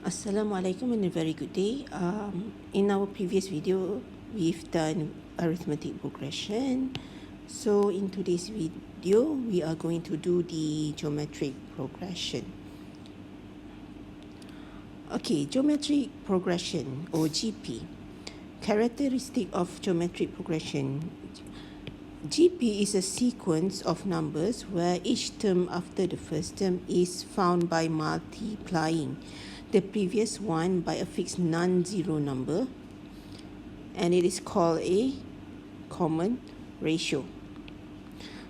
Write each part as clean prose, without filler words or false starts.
Assalamualaikum and a very good day. In our previous video, we've done arithmetic progression. So in today's video, we are going to do the geometric progression. Okay, geometric progression or GP. Characteristic of geometric progression. GP is a sequence of numbers where each term after the first term is found by multiplying the previous one by a fixed non-zero number, and it is called a common ratio.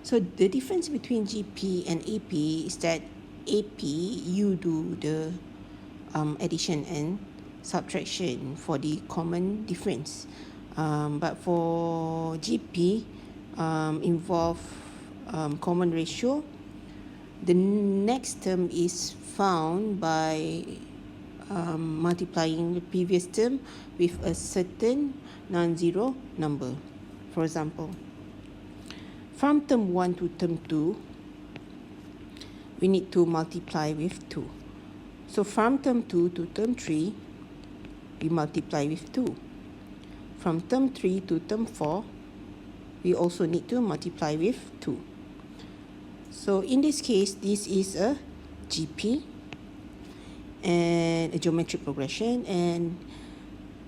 So the difference between GP and AP is that AP you do the addition and subtraction for the common difference, but for GP involve common ratio. The next term is found by multiplying the previous term with a certain non-zero number. For example, from term 1 to term 2, we need to multiply with 2. So from term 2 to term 3, we multiply with 2. From term 3 to term 4, we also need to multiply with 2. So in this case, this is a GP and a geometric progression, and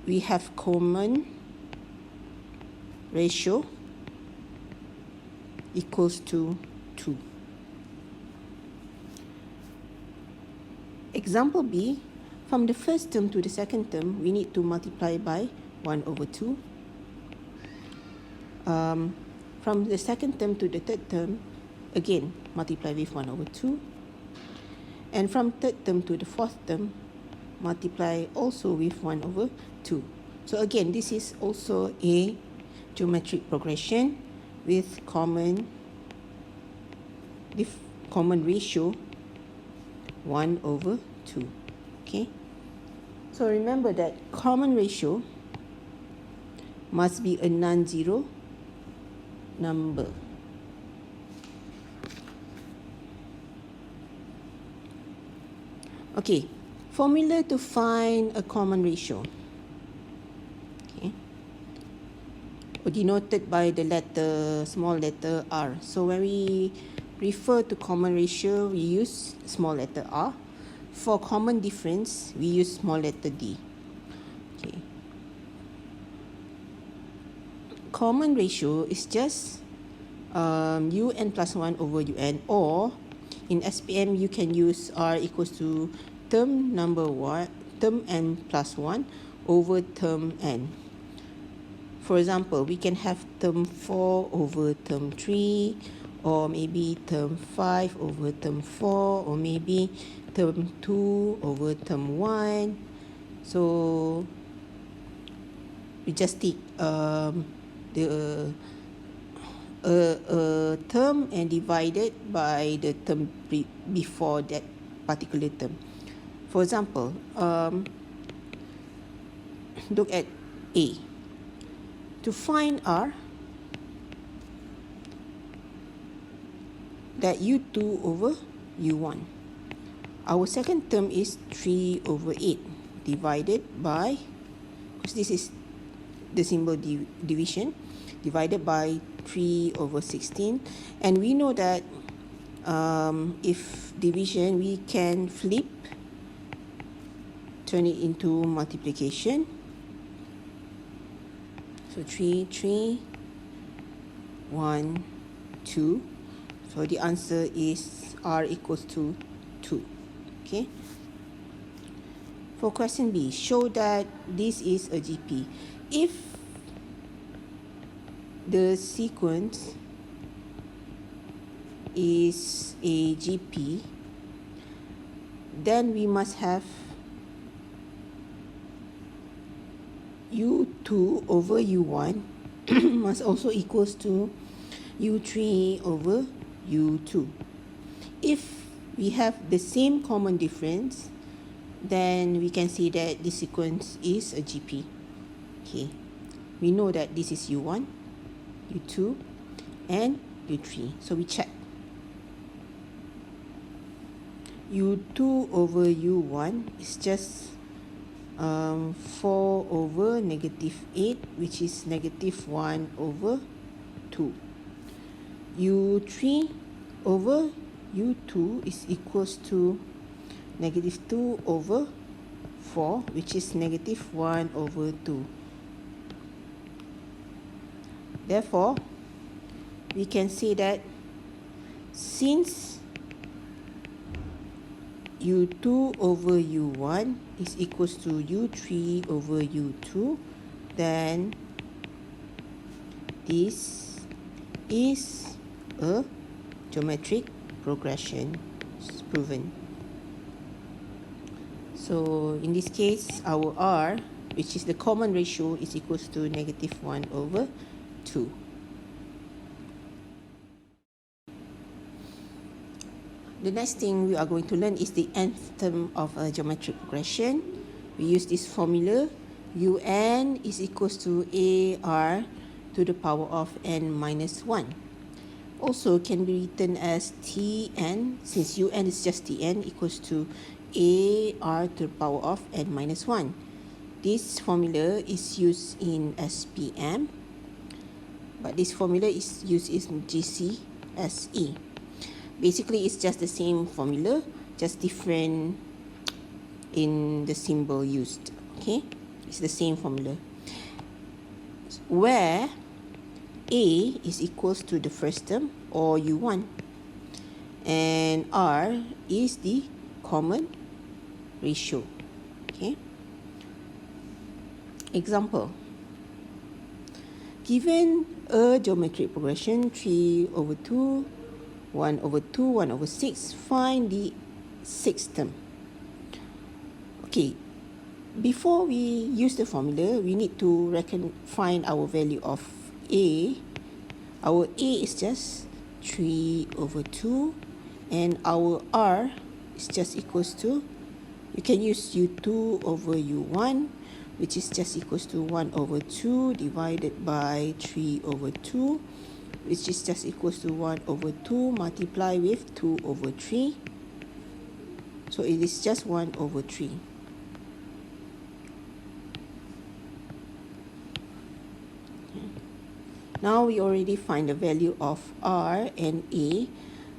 we have common ratio equals to 2. Example B, from the first term to the second term, we need to multiply by 1 over 2. From the second term to the third term, again, multiply with 1 over 2. And from third term to the fourth term, multiply also with 1 over 2. So again, this is also a geometric progression with common ratio 1 over 2. Okay. So remember that common ratio must be a non-zero number. Okay, formula to find a common ratio. Okay, denoted by the small letter r. So when we refer to common ratio, we use small letter r. For common difference, we use small letter d. Okay. Common ratio is just un plus 1 over un, or in SPM you can use r equals to term n plus 1 over term n. For example, we can have term 4 over term 3, or maybe term 5 over term 4, or maybe term 2 over term 1. So we just take the term and divide it by the term before that particular term. For example, look at A. To find R, that U2 over U1. Our second term is 3 over 8 divided by, because this is the symbol division, divided by 3 over 16. And we know that if division, we can flip, turn it into multiplication. So 3, 3, 1, 2. So the answer is R equals to 2. Okay. For question B, show that this is a GP. If the sequence is a GP, then we must have U2 over U1 must also equals to U3 over U2. If we have the same common difference, then we can say that this sequence is a GP. Okay, we know that this is U1, U2, and U3. So we check. U2 over U1 is just 4 over negative 8, which is negative 1 over 2. U3 over U2 is equals to negative 2 over 4, which is negative 1 over 2. Therefore, we can say that since U2 over U1 is equals to U3 over U2, then this is a geometric progression. It's proven. So in this case, our R, which is the common ratio, is equals to negative 1 over 2. The next thing we are going to learn is the nth term of a geometric progression. We use this formula. Un is equals to AR to the power of n minus 1. Also can be written as Tn, since Un is just Tn, equals to AR to the power of n minus 1. This formula is used in SPM, but this formula is used in GCSE. Basically, it's just the same formula, just different in the symbol used. Okay, it's the same formula, where A is equals to the first term, or U1, and R is the common ratio. Okay. Example. Given a geometric progression 3 over 2, 1 over 2, 1 over 6, find the sixth term. Okay, before we use the formula, we need to find our value of A. Our A is just 3 over 2, and our R is just equals to, you can use U2 over U1, which is just equals to 1 over 2 divided by 3 over 2, which is just equals to 1 over 2 multiplied with 2 over 3. So it is just 1 over 3. Now we already find the value of R and A.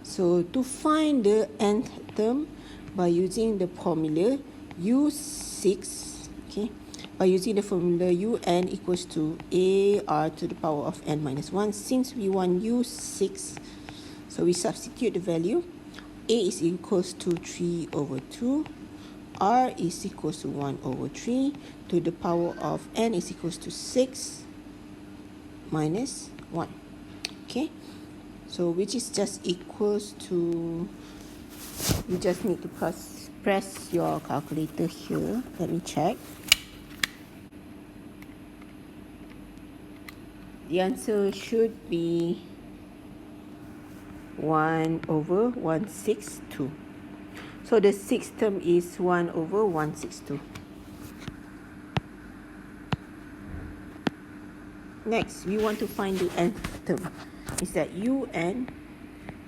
So to find the nth term by using the formula U6, okay, by using the formula Un equals to AR to the power of n minus 1, since we want U6, so we substitute the value. A is equals to 3 over 2, R is equals to 1 over 3, to the power of n is equals to 6 minus 1. Okay, so which is just equals to, you just need to press your calculator here. Let me check. The answer should be 1 over 162. So the sixth term is 1 over 162. Next, we want to find the nth term. Is that Un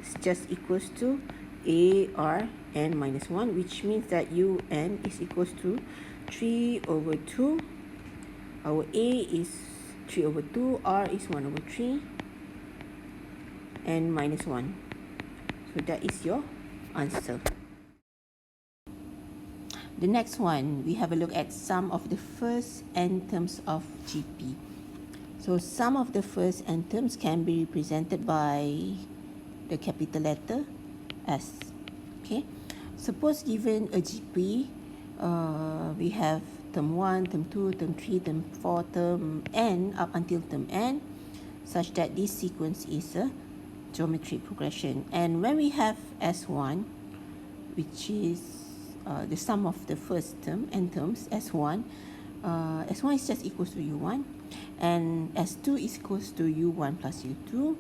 is just equals to AR n minus 1, which means that Un is equals to 3 over 2. Our A is 3 over 2, R is 1 over 3, and minus 1. So that is your answer. The next one, we have a look at sum of the first n terms of GP. So sum of the first n terms can be represented by the capital letter S. Okay. Suppose given a GP, we have term 1, term 2, term 3, term 4, term n up until term n, such that this sequence is a geometric progression. And when we have S1, which is the sum of the first term, n terms, S1, S1 is just equals to U1, and S2 is equals to U1 plus U2,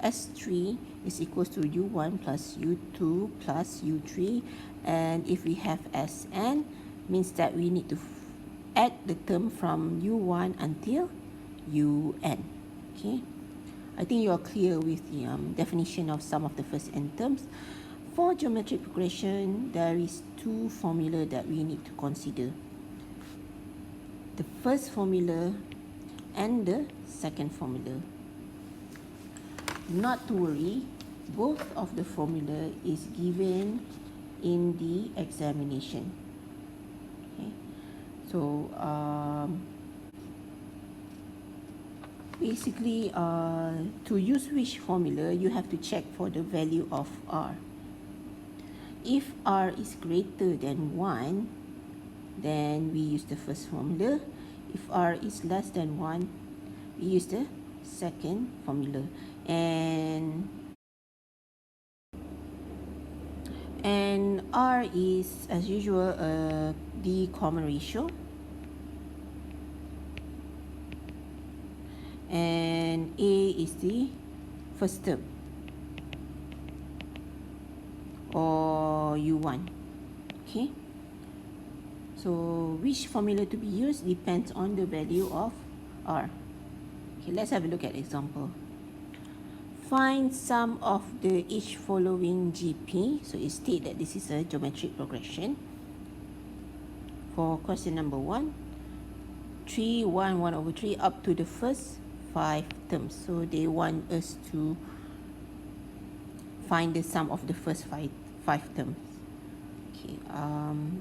S3 is equals to U1 plus U2 plus U3, and if we have Sn, means that we need to add the term from U1 until Un. Okay, I think you are clear with the definition of sum of the first n terms. For geometric progression, there is two formula that we need to consider. the first formula and the second formula. Not to worry, both of the formula is given in the examination. Okay, so basically to use which formula, you have to check for the value of R. If R is greater than 1, then we use the first formula. If R is less than 1, we use the second formula. And R is, as usual, the common ratio. And A is the first term, or U1. Okay, so which formula to be used depends on the value of R. Okay, let's have a look at example. Find sum of the each following GP. So it states that this is a geometric progression. For question number 1, 3, 1, 1 over 3 up to the first 5 terms. So they want us to find the sum of the first five terms. Okay,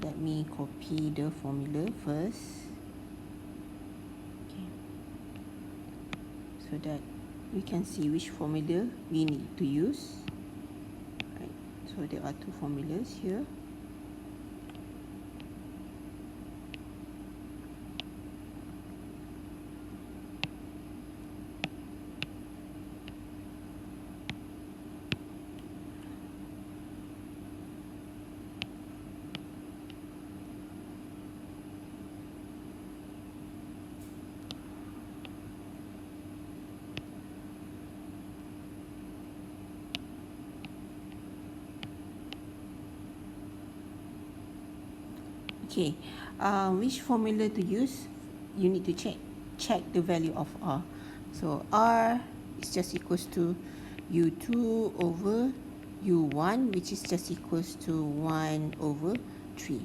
let me copy the formula first. Okay, so that we can see which formula we need to use. Right, so there are 2 formulas here. Okay, which formula to use? You need to check the value of R. So R is just equals to U2 over U1, which is just equals to 1 over 3.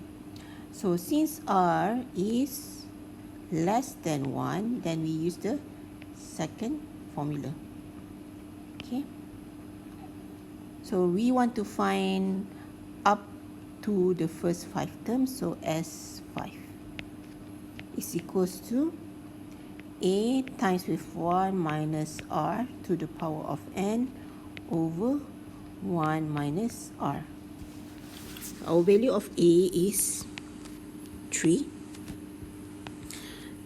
So since R is less than 1, then we use the second formula. Okay, so we want to find up to the first 5 terms, so S5 is equals to A times with 1 minus R to the power of N over 1 minus R. Our value of A is 3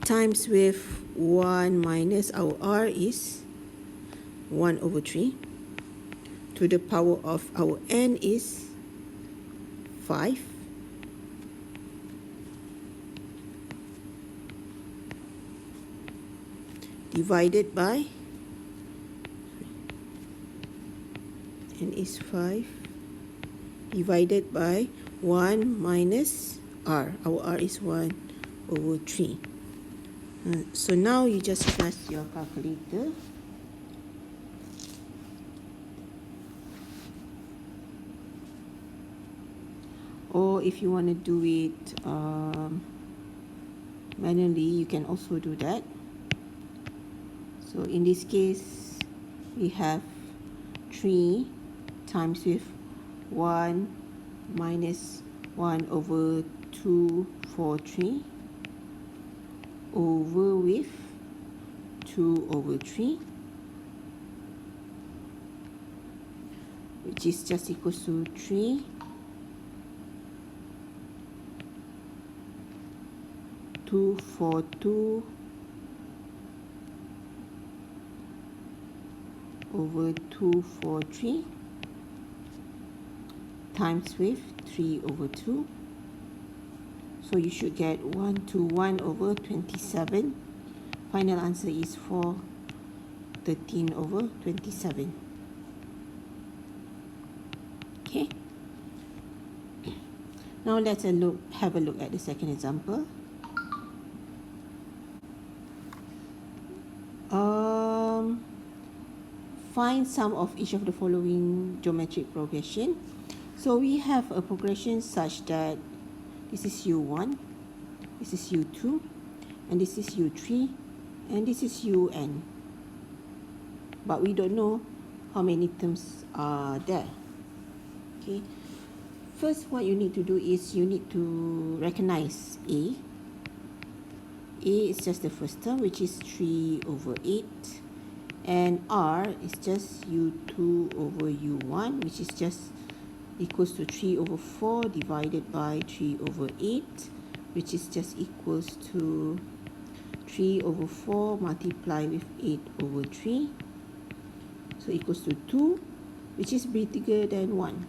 times with 1 minus our R is 1 over 3 to the power of our N is 5 divided by N is 5 divided by 1 minus R. Our R is 1 over 3. So now you just press your calculator. Or if you want to do it manually, you can also do that. So in this case, we have 3 times with 1 minus 1 over 2, 4, 3 over with 2 over 3, which is just equals to 3 2, 4, 2 over 2, 4, 3 times with 3 over 2. So you should get 1 to 1 over 27. Final answer is 4, 13 over 27. Okay. Now let's have a look at the second example. Find sum of each of the following geometric progression. So we have a progression such that this is U1, this is U2, and this is U3, and this is UN. But we don't know how many terms are there. Okay. First, what you need to do is you need to recognize A. A is just the first term, which is 3 over 8. And R is just U2 over U1, which is just equals to 3 over 4 divided by 3 over 8, which is just equals to 3 over 4 multiplied with 8 over 3. So equals to 2, which is bigger than 1.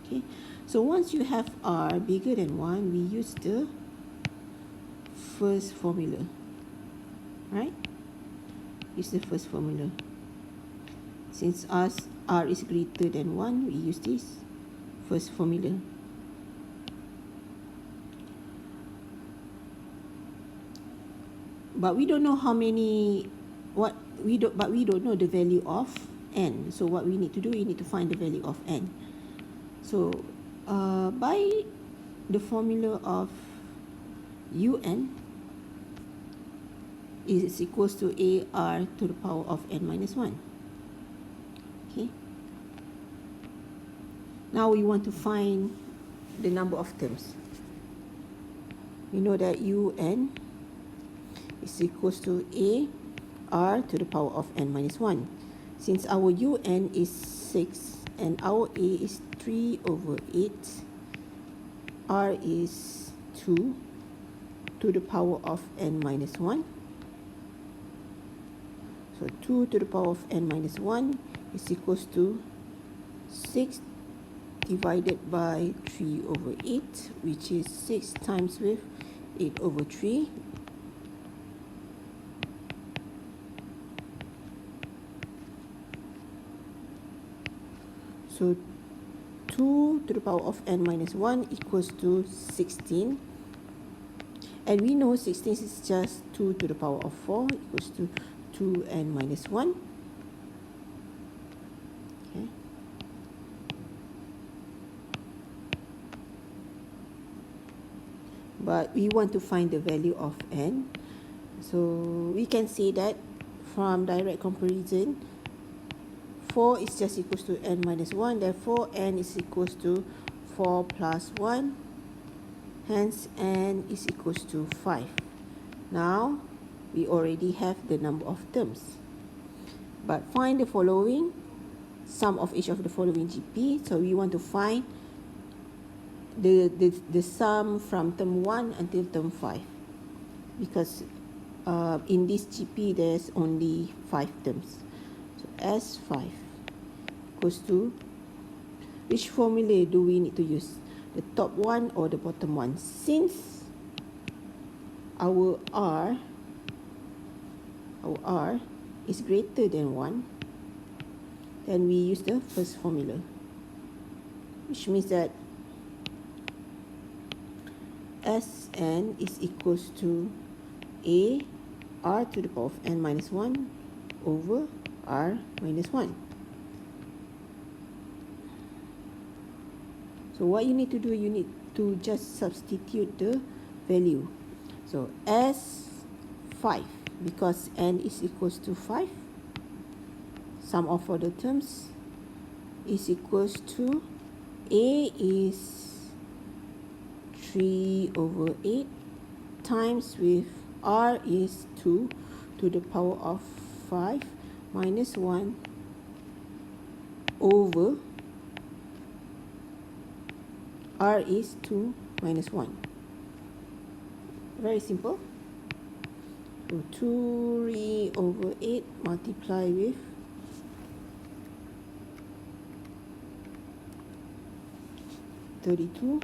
Okay. So once you have R bigger than 1, we use the first formula. Right? Use the first formula. Since R is greater than 1, we use this first formula. But we don't know how many, but we don't know the value of n. So what we need to do, we need to find the value of n. So by the formula of un is equals to AR to the power of n minus 1. Okay. Now we want to find the number of terms. We know that un is equals to AR to the power of n minus 1. Since our un is 6 and our A is 3 over 8, R is 2 to the power of n minus 1. So 2 to the power of n minus 1 is equals to 6 divided by 3 over 8, which is 6 times with 8 over 3. So 2 to the power of n minus 1 equals to 16. And we know 16 is just 2 to the power of 4 equals to 2n minus 1. Okay. But we want to find the value of n. So we can say that from direct comparison, 4 is just equals to n minus 1. Therefore, n is equals to 4 plus 1. Hence, n is equals to 5. Now, we already have the number of terms. But find the following, sum of each of the following GP. So we want to find the sum from term 1 until term 5. Because in this GP, there's only 5 terms. So S5 equals to, which formula do we need to use? The top one or the bottom one? Since our R is greater than 1, then we use the first formula, which means that Sn is equals to A R to the power of n minus 1 over R minus 1. So what you need to do, you need to just substitute the value. So S5, because n is equals to 5, sum of all the terms is equals to A is 3 over 8 times with R is 2 to the power of 5 minus 1 over R is 2 minus 1. Very simple. So 3 over 8 multiply with 32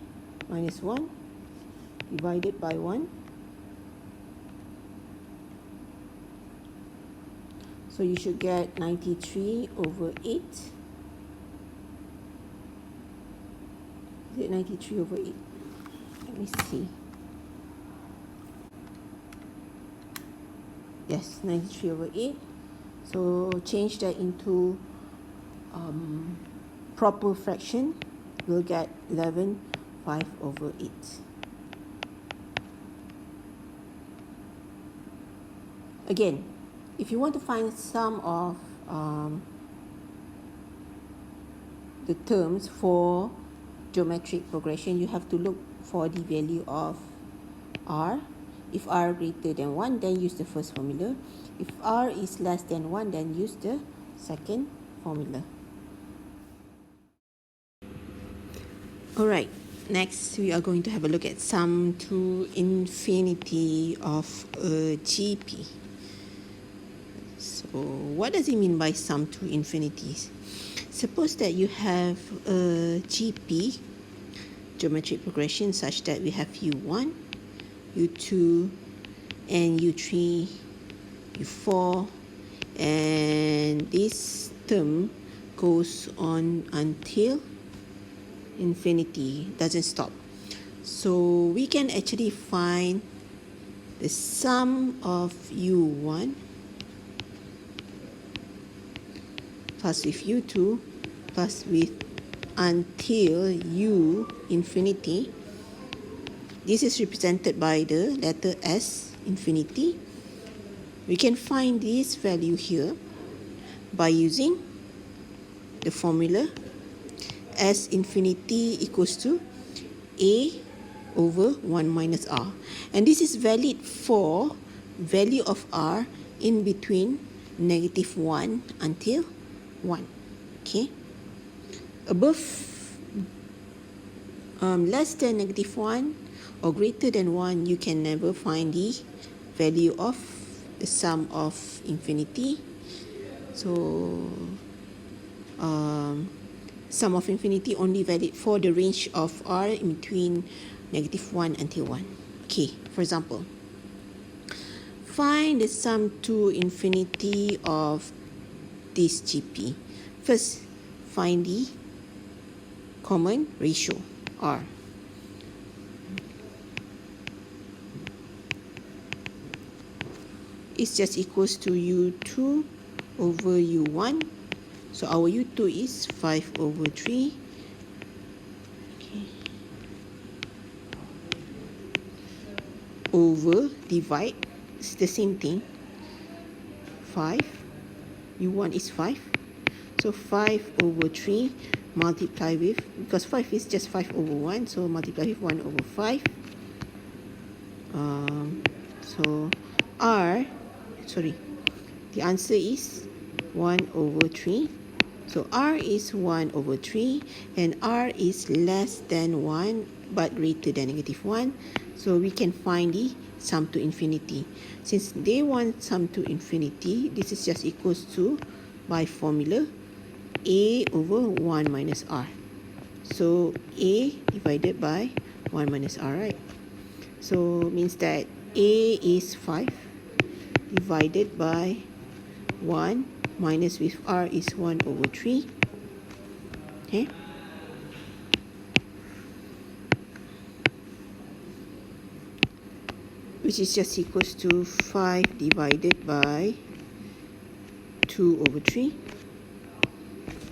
minus 1 divided by 1. So you should get 93 over 8. Is it 93 over 8? Let me see. Yes, 93 over 8. So change that into proper fraction. We'll get 11, 5 over 8. Again, if you want to find sum of the terms for geometric progression, you have to look for the value of r. If r greater than 1, then use the first formula. If r is less than 1, then use the second formula. Alright, next we are going to have a look at sum to infinity of a GP. So what does it mean by sum to infinities? Suppose that you have a GP, geometric progression, such that we have U1, U2, and U3, U4, and this term goes on until infinity, doesn't stop. So we can actually find the sum of U1 plus with U2 plus with until U infinity. This is represented by the letter S, infinity. We can find this value here by using the formula S infinity equals to A over 1 minus R. And this is valid for value of R in between -1 until 1. Okay. Above less than -1 or greater than 1, you can never find the value of the sum of infinity. So sum of infinity only valid for the range of R in between -1 until 1. Okay, for example, find the sum to infinity of this GP. First, find the common ratio, R. It's just equals to U2 over U1. So our U2 is 5 over 3. Okay. Over, divide, it's the same thing. 5. U1 is 5. So 5 over 3 multiply with, because 5 is just 5 over 1, so multiply with 1 over 5. So the answer is 1 over 3. So R is 1 over 3 and R is less than 1 but greater than -1. So we can find the sum to infinity. Since they want sum to infinity, this is just equals to, by formula, A over 1 minus R. So A divided by 1 minus R, right? So means that A is 5 divided by 1 minus with R is 1 over 3. Okay. Which is just equals to 5 divided by 2 over 3.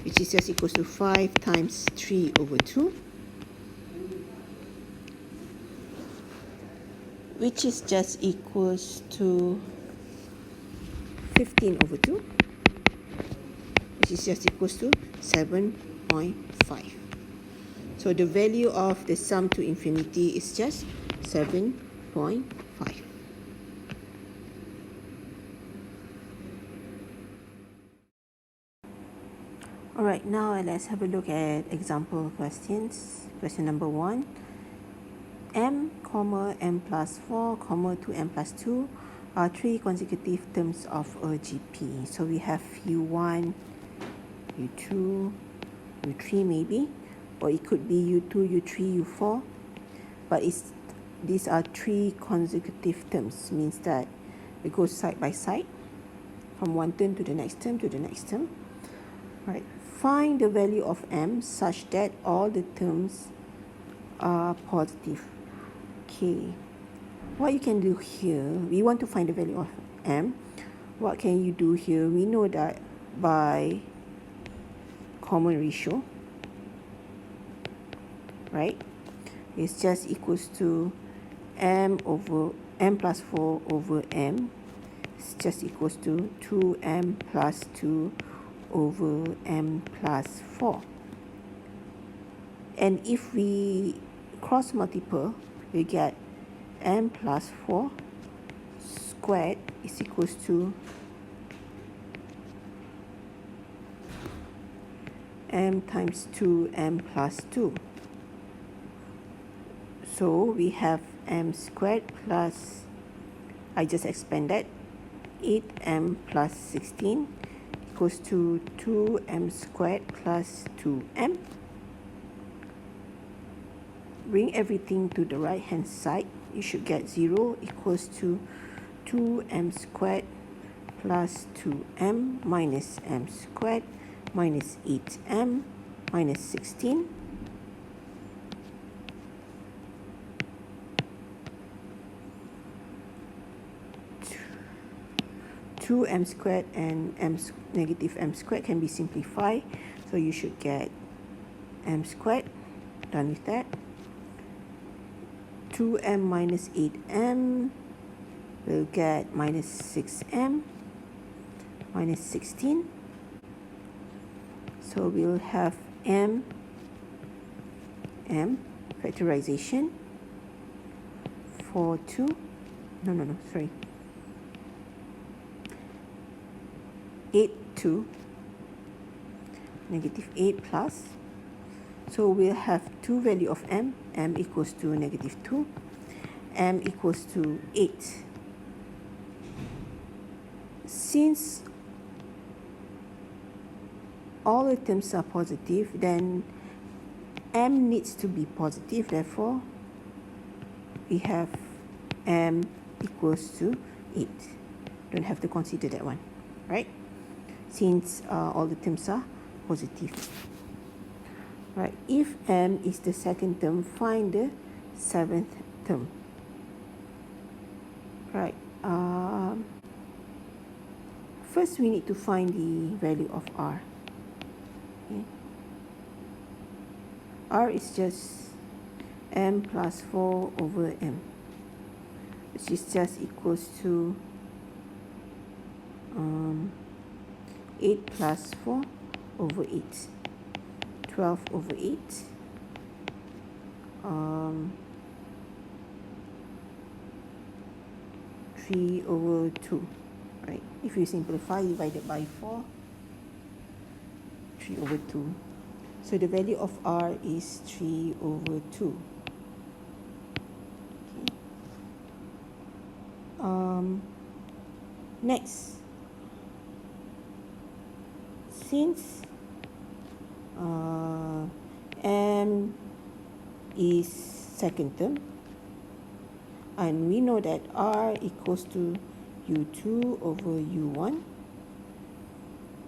Which is just equals to 5 times 3 over 2. Which is just equals to 15 over 2. Which is just equals to 7.5. So the value of the sum to infinity is just 7.5. Alright, now let's have a look at example questions. Question number 1. M, M plus 4, 2m plus 2 are 3 consecutive terms of a GP. So we have U1, U2, U3 maybe, or it could be U2, U3, U4. But these are 3 consecutive terms, means that we go side by side from one term to the next term to the next term. Right. Find the value of M such that all the terms are positive. Okay. What you can do here, we want to find the value of M. What can you do here? We know that by common ratio, right? It's just equals to M plus 4 over M It's just equals to 2m plus 2 over m plus 4. And if we cross multiple, we get m plus 4 squared is equals to m times 2m plus 2. So we have m squared plus, I just expanded, 8m plus 16 equals to 2m squared plus 2m. Bring everything to the right hand side. You should get 0 equals to 2m squared plus 2m minus m squared minus 8m minus 16. Two m squared and negative m squared can be simplified, so you should get m squared. Done with that. 2m minus 8m will get minus 6m minus 16. So we'll have m factorization for 2. Sorry. 8 2 negative 8 plus. So we'll have two value of m equals to negative 2, m equals to 8. Since all the terms are positive, then m needs to be positive, therefore we have m equals to 8. Don't have to consider that one, right? Since all the terms are positive. Right, if m is the second term, find the seventh term. Right, first we need to find the value of r. Okay. R is just m plus 4 over m, which is just equals to 8 plus 4 over 8. 12 over 8. 3 over 2. Right? If you simplify, divided by 4, 3 over 2. So the value of r is 3 over 2. Okay. Next, since m is second term, and we know that r equals to u2 over u1.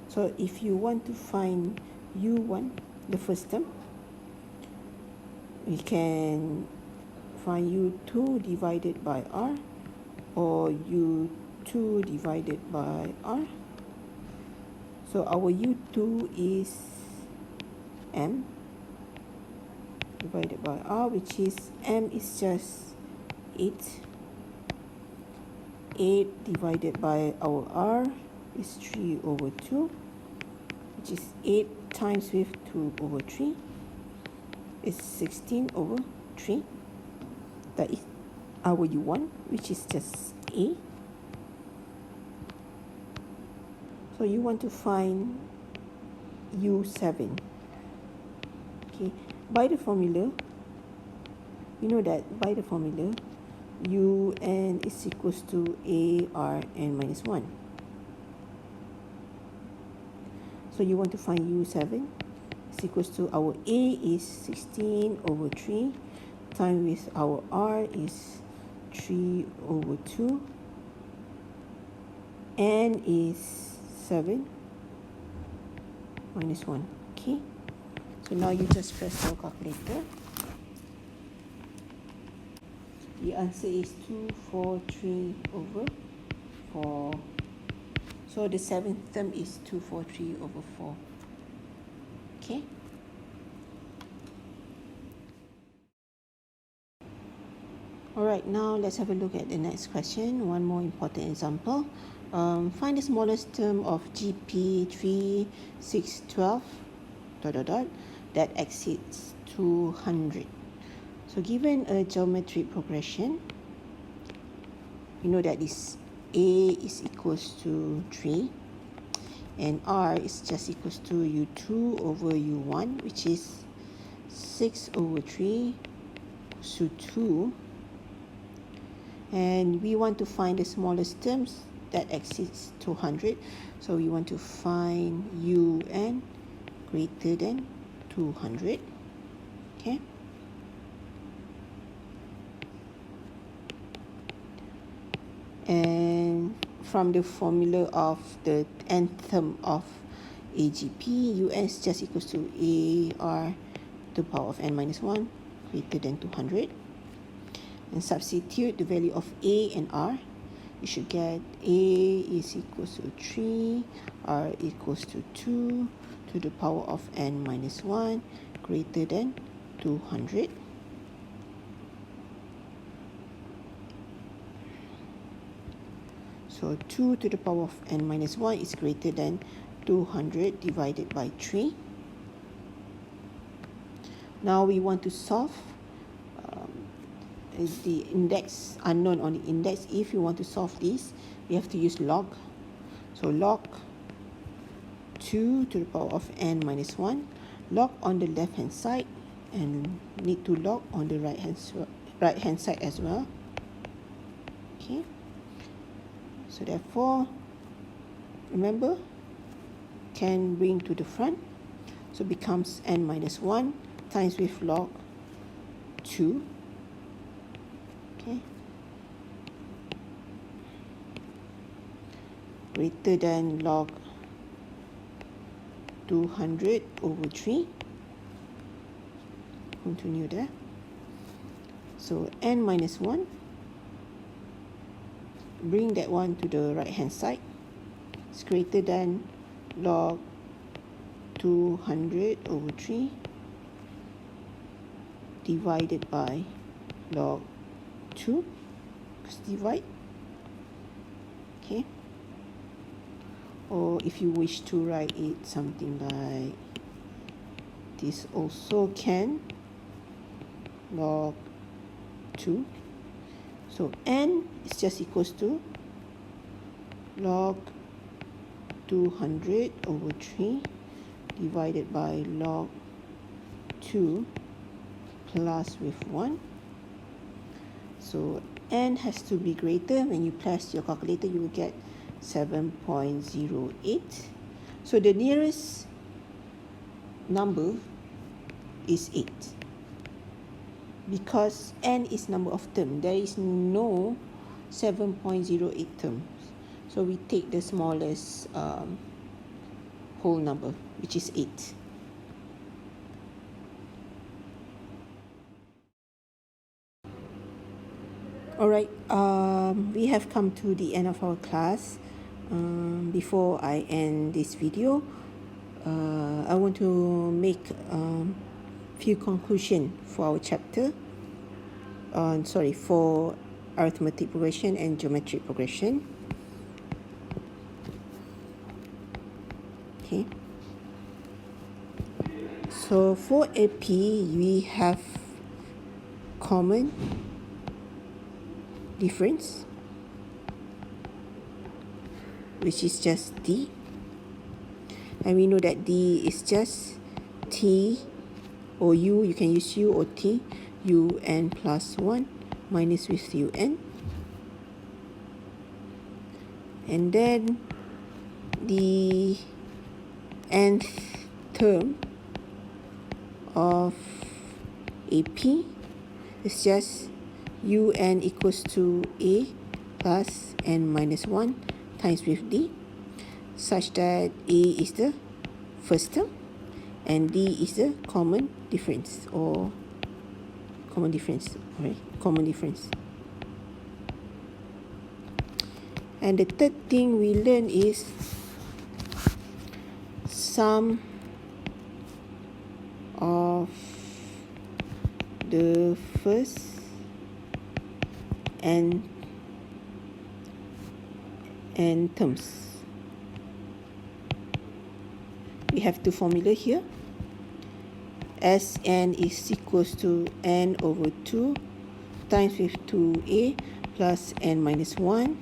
So if you want to find u1, the first term, we can find u2 divided by r, or u2 divided by r. So our u2 is m divided by r, which is m is just 8. 8 divided by our r is 3 over 2, which is 8 times with 2 over 3 is 16 over 3. That is our u1, which is just a. So you want to find u7. Okay, by the formula, you know that by the formula, un is equals to a r n minus 1. So you want to find u7 is equals to, our a is 16 over 3 times with our r is 3 over 2, n is 7 minus 1. Okay, so now you just press your calculator. The answer is 243 over 4. So the seventh term is 243 over 4. Okay. Alright, now let's have a look at the next question. One more important example. Find the smallest term of GP 3, 6, 12, that exceeds 200. So given a geometric progression, you know that this A is equals to 3 and R is just equals to U2 over U1, which is 6 over 3 to 2. And we want to find the smallest terms that exceeds 200. So we want to find UN greater than 200. Okay. And from the formula of the nth term of AGP, UN is just equals to AR to the power of n minus 1 greater than 200. And substitute the value of A and R. You should get A is equals to 3, R equals to 2 to the power of n minus 1 greater than 200. So 2 to the power of n minus 1 is greater than 200 divided by 3. Now we want to solve the index unknown on the index. If you want to solve this, you have to use log. So log 2 to the power of n minus 1, log on the left hand side and need to log on the right hand side as well. Okay. So therefore, remember, can bring to the front. So becomes n minus 1 times with log 2. Okay. Greater than log 200 over 3. Continue there. So n minus 1. Bring that one to the right hand side. It's greater than log 200 over 3 divided by log 2. Just divide. Okay. Or if you wish to write it something like this also can, log 2. So n is just equals to log 200 over 3 divided by log 2 plus with 1. So n has to be greater. When you press your calculator, you will get 7.08. So the nearest number is 8. Because n is number of terms, there is no 7.08 terms. So we take the smallest whole number, which is 8. Alright, we have come to the end of our class. Before I end this video, I want to make few conclusion for our chapter. For arithmetic progression and geometric progression. Okay. So for AP, we have common difference, which is just D. And we know that D is just T or U. You can use U or T. UN plus 1 minus with UN. And then the nth term of AP is just UN equals to A plus n minus 1 times with D, such that A is the first term and D is the common difference or common difference. And the third thing we learn is sum of the first and n terms. We have two formula here. Sn is equals to n over 2 times with 2a plus n minus 1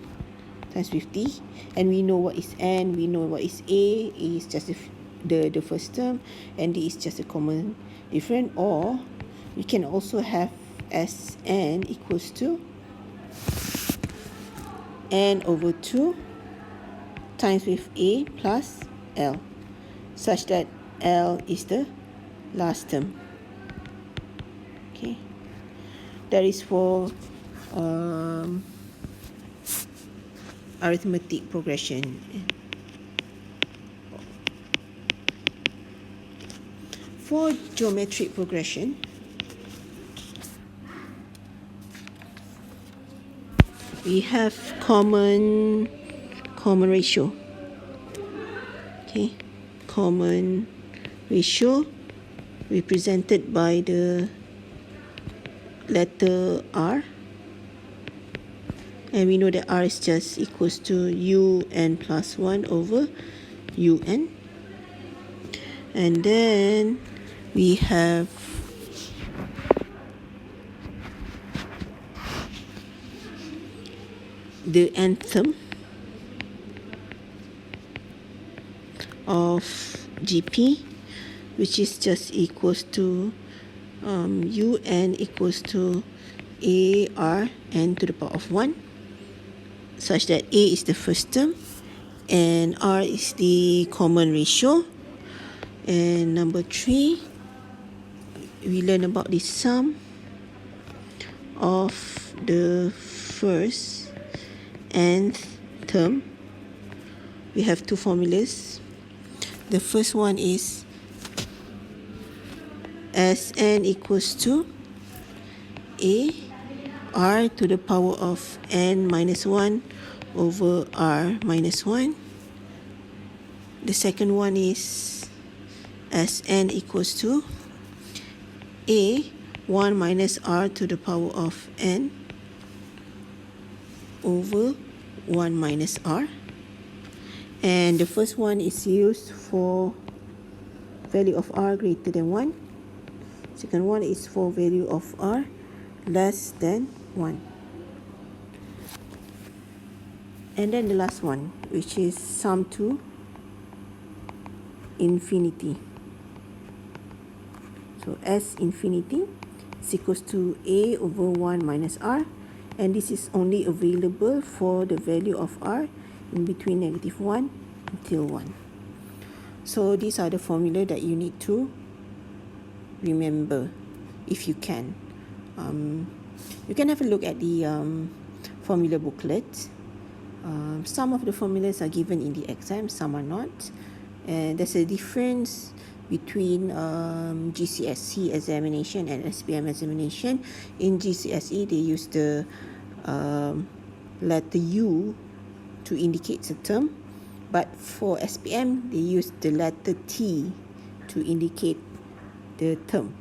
times with d. And we know what is n, we know what is a is just the first term, and d is just a common difference. Or we can also have Sn equals to n over 2 times with a plus l, such that l is the last term. Okay, that is for arithmetic progression. For geometric progression, we have common ratio. Okay, common ratio represented by the letter R, and we know that R is just equals to un plus 1 over un. And then we have the nth term of GP, which is just equals to un equals to ar n to the power of 1, such that a is the first term and r is the common ratio. And number 3, we learn about the sum of the first nth term. We have two formulas. The first one is Sn equals to a r to the power of n minus 1 over r minus 1. The second one is Sn equals to a 1 minus r to the power of n over 1 minus r. And the first one is used for value of r greater than 1. Second one is for value of r less than 1. And then the last one, which is sum to infinity. So S infinity is equals to a over 1 minus r, and this is only available for the value of r in between negative 1 until 1. So these are the formula that you need to remember if you can. You can have a look at the formula booklet. Some of the formulas are given in the exam, some are not. And there's a difference between GCSE examination and SPM examination. In GCSE, they use the letter U to indicate the term, but for SPM, they use the letter T to indicate the term.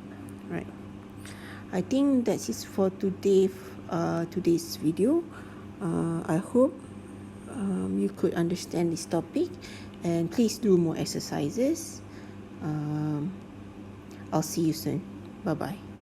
Right. I think that's it for today's video. I hope you could understand this topic, and please do more exercises. I'll see you soon. Bye bye.